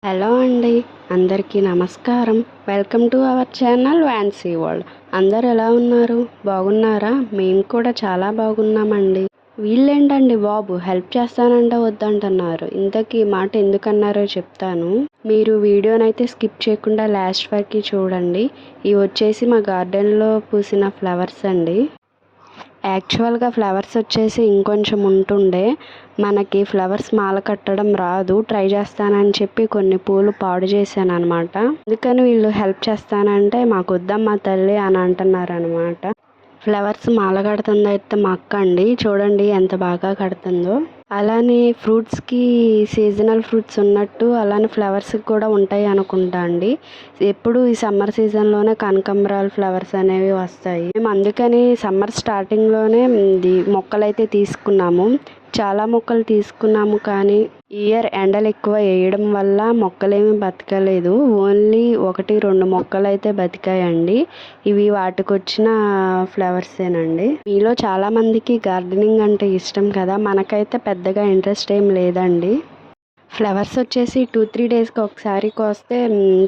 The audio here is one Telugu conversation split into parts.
హలో అండి, అందరికీ నమస్కారం. వెల్కమ్ టు అవర్ ఛానల్ వ్యాన్సీ వరల్డ్. అందరు ఎలా ఉన్నారు? బాగున్నారా? మేము కూడా చాలా బాగున్నామండి. వీళ్ళేంటండి బాబు, హెల్ప్ చేస్తానంటే వద్దంటున్నారు. ఇంతకీ ఈ మాట ఎందుకన్నారో చెప్తాను. మీరు వీడియోనైతే స్కిప్ చేయకుండా లాస్ట్ వరకు చూడండి. ఇవి వచ్చేసి మా గార్డెన్లో పూసిన ఫ్లవర్స్ అండి. యాక్చువల్గా ఫ్లవర్స్ వచ్చేసి ఇంకొంచెం ఉంటుండే, మనకి ఫ్లవర్స్ మాల కట్టడం రాదు, ట్రై చేస్తానని చెప్పి కొన్ని పూలు పాడు చేశాను అనమాట. అందుకని వీళ్ళు హెల్ప్ చేస్తానంటే మాకు వద్దమ్మా తల్లి అని అంటున్నారు అనమాట. ఫ్లవర్స్ మాల కడుతుంది అయితే మా అక్క అండి, చూడండి ఎంత బాగా కడుతుందో. అలానే ఫ్రూట్స్కి సీజనల్ ఫ్రూట్స్ ఉన్నట్టు అలానే ఫ్లవర్స్కి కూడా ఉంటాయి అనుకుంటా అండి. ఎప్పుడు ఈ సమ్మర్ సీజన్లోనే కనకాంబరాల ఫ్లవర్స్ అనేవి వస్తాయి. మేము అందుకని సమ్మర్ స్టార్టింగ్లోనే మొక్కలైతే తీసుకున్నాము. చాలా మొక్కలు తీసుకున్నాము, కానీ ఈ ఇయర్ ఎండలు ఎక్కువ వేయడం వల్ల మొక్కలేమి బతకలేదు. ఓన్లీ 1-2 మొక్కలు అయితే బతికాయండి. ఇవి వాటికి వచ్చిన ఫ్లవర్సేనండి. మీలో చాలామందికి గార్డెనింగ్ అంటే ఇష్టం కదా, మనకైతే పెద్దగా ఇంట్రెస్ట్ ఏం లేదండి. ఫ్లవర్స్ వచ్చేసి 2-3 డేస్కి ఒకసారి కోస్తే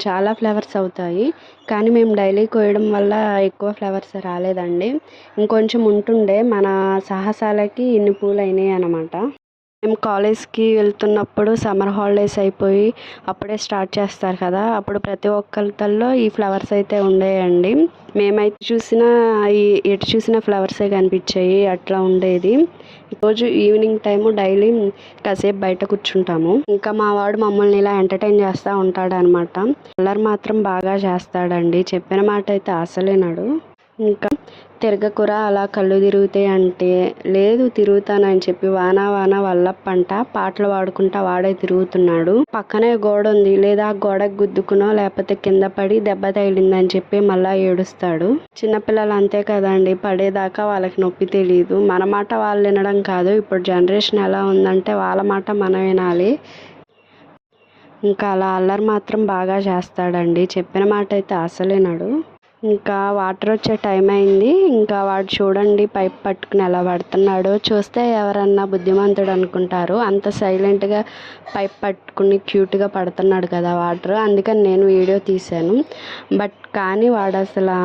చాలా ఫ్లవర్స్ అవుతాయి, కానీ మేము డైలీ కోయడం వల్ల ఎక్కువ ఫ్లవర్స్ రాలేదండి. ఇంకొంచెం ఉంటుండే, మన సాహసాలకి ఇన్ని పూలు అయినాయి అన్నమాట. మేము కాలేజ్కి వెళ్తున్నప్పుడు సమ్మర్ హాలిడేస్ అయిపోయి అప్పుడే స్టార్ట్ చేస్తారు కదా, అప్పుడు ప్రతి ఒక్కరితో ఈ ఫ్లవర్స్ అయితే ఉండేయండి. మేమైతే ఎటు చూసినా ఫ్లవర్సే కనిపించాయి, అట్లా ఉండేది. రోజు ఈవినింగ్ టైము డైలీ కాసేపు బయట కూర్చుంటాము. ఇంకా మా వాడు మమ్మల్ని ఇలా ఎంటర్టైన్ చేస్తూ ఉంటాడు అనమాట. కలర్ మాత్రం బాగా చేస్తాడండి, చెప్పిన మాట అయితే అసలేనాడు. ఇంకా తిరగకురా, అలా కళ్ళు తిరుగుతాయి అంటే, లేదు తిరుగుతానని చెప్పి వాన వాన వల్లప్పంట పాటలు పాడుకుంటా వాడే తిరుగుతున్నాడు. పక్కనే గోడ ఉంది, లేదా గోడకు గుద్దుకునో లేకపోతే కింద పడి దెబ్బ తగిలిందని చెప్పి మళ్ళా ఏడుస్తాడు. చిన్నపిల్లలు అంతే కదండి, పడేదాకా వాళ్ళకి నొప్పి తెలియదు. మన మాట వాళ్ళు వినడం కాదు, ఇప్పుడు జనరేషన్ ఎలా ఉందంటే వాళ్ళ మాట మనం వినాలి. ఇంకా అలా అల్లరి మాత్రం బాగా చేస్తాడండి, చెప్పిన మాట అయితే అసలేనాడు. ఇంకా వాటర్ వచ్చే టైం అయింది. ఇంకా వాడు చూడండి పైప్ పట్టుకుని ఎలా పడుతున్నాడో, చూస్తే ఎవరన్నా బుద్ధిమంతుడు అనుకుంటారు. అంత సైలెంట్గా పైప్ పట్టుకుని క్యూట్గా పడుతున్నాడు కదా వాటర్, అందుకని నేను వీడియో తీశాను. కానీ వాడు అసలు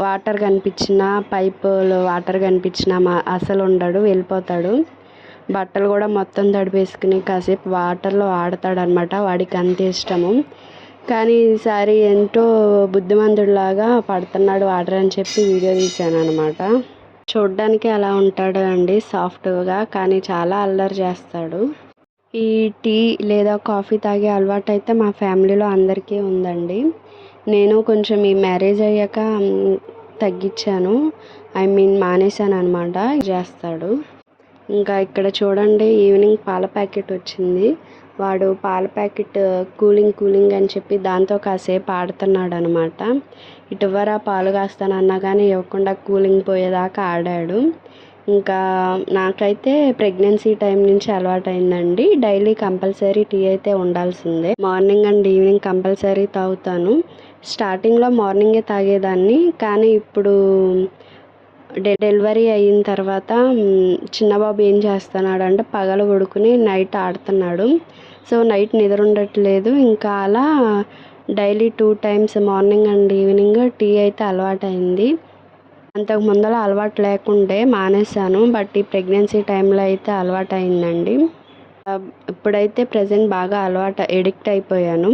వాటర్ కనిపించినా, పైపులో వాటర్ కనిపించినా అసలు ఉండడు, వెళ్ళిపోతాడు. బట్టలు కూడా మొత్తం తడిపేసుకుని కాసేపు వాటర్లో ఆడతాడనమాట, వాడికి అంత ఇష్టము. కానీ ఈసారి ఏంటో బుద్ధిమంతుడిలాగా పడుతున్నాడు వాటర్ అని చెప్పి వీడియో తీశాను అనమాట. చూడ్డానికి అలా ఉంటాడు అండి, సాఫ్ట్గా, కానీ చాలా అల్లరి చేస్తాడు. ఈ టీ లేదా కాఫీ తాగే అలవాటు అయితే మా ఫ్యామిలీలో అందరికీ ఉందండి. నేను కొంచెం ఈ మ్యారేజ్ అయ్యాక తగ్గించాను, మానేశాను అనమాట. చేస్తాడు. ఇంకా ఇక్కడ చూడండి ఈవినింగ్ పాల ప్యాకెట్ వచ్చింది. వాడు పాల ప్యాకెట్ కూలింగ్ అని చెప్పి దాంతో కాసేపు ఆడుతున్నాడు అనమాట. ఇటువరా పాలు కాస్తానన్నా కానీ ఇవ్వకుండా కూలింగ్ పోయేదాకా ఆడాడు. ఇంకా నాకైతే ప్రెగ్నెన్సీ టైం నుంచి అలవాటైందండి, డైలీ కంపల్సరీ టీ అయితే ఉండాల్సిందే. మార్నింగ్ అండ్ ఈవినింగ్ కంపల్సరీ తాగుతాను. స్టార్టింగ్లో మార్నింగే తాగేదాన్ని, కానీ ఇప్పుడు డెలివరీ అయిన తర్వాత చిన్నబాబు ఏం చేస్తున్నాడు అంటే పగలు పడుకుని నైట్ ఆడుతున్నాడు. సో నైట్ నిద్ర ఉండట్లేదు. ఇంకా అలా daily 2 times morning and evening tea అయితే అలవాటైంది. అంతకు ముందర అలవాటు లేకుండే మానేశాను, బట్ ఈ ప్రెగ్నెన్సీ టైంలో అయితే అలవాటు అయిందండి. ఇప్పుడైతే ప్రజెంట్ బాగా ఎడిక్ట్ అయిపోయాను.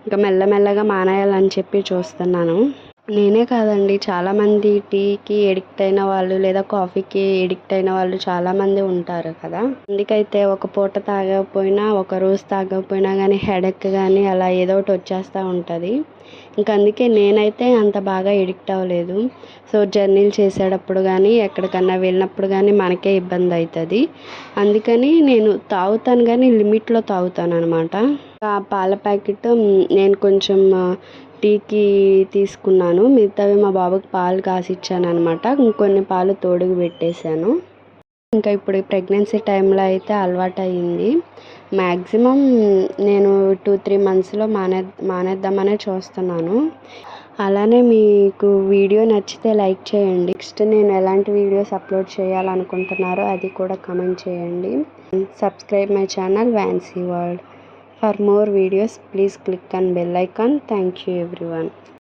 ఇంకా మెల్లమెల్లగా మానేయాలని చెప్పి చూస్తున్నాను. నేనే కాదండి, చాలామంది టీకి ఎడిక్ట్ అయిన వాళ్ళు లేదా కాఫీకి ఎడిక్ట్ అయిన వాళ్ళు చాలామంది ఉంటారు కదా. అందుకైతే ఒక పూట తాగకపోయినా, ఒక రోజు తాగకపోయినా కానీ హెడేక్ కానీ అలా ఏదో ఒకటి వచ్చేస్తూ ఉంటుంది. ఇంకా అందుకే నేనైతే అంత బాగా ఎడిక్ట్ అవ్వలేదు. సో జర్నీలు చేసేటప్పుడు కానీ ఎక్కడికన్నా వెళ్ళినప్పుడు కానీ మనకే ఇబ్బంది అవుతుంది. అందుకని నేను తాగుతాను, కానీ లిమిట్లో తాగుతాను అనమాట. ఆ పాల ప్యాకెట్ నేను కొంచెం టీకి తీసుకున్నాను, మిగతావి మా బాబుకి పాలు కాసిచ్చాను అనమాట. ఇంకొన్ని పాలు తోడుగు పెట్టేశాను. ఇంకా ఇప్పుడు ఈ ప్రెగ్నెన్సీ టైంలో అయితే అలవాటు అయ్యింది. మ్యాక్సిమం నేను 2-3 monthsలో మానేద్దామనే చూస్తున్నాను. అలానే మీకు వీడియో నచ్చితే లైక్ చేయండి. నెక్స్ట్ నేను ఎలాంటి వీడియోస్ అప్లోడ్ చేయాలనుకుంటున్నారో అది కూడా కామెంట్ చేయండి. సబ్స్క్రైబ్ మై ఛానల్ వ్యాన్సీ world. For more videos, please click on bell icon. Thank you everyone.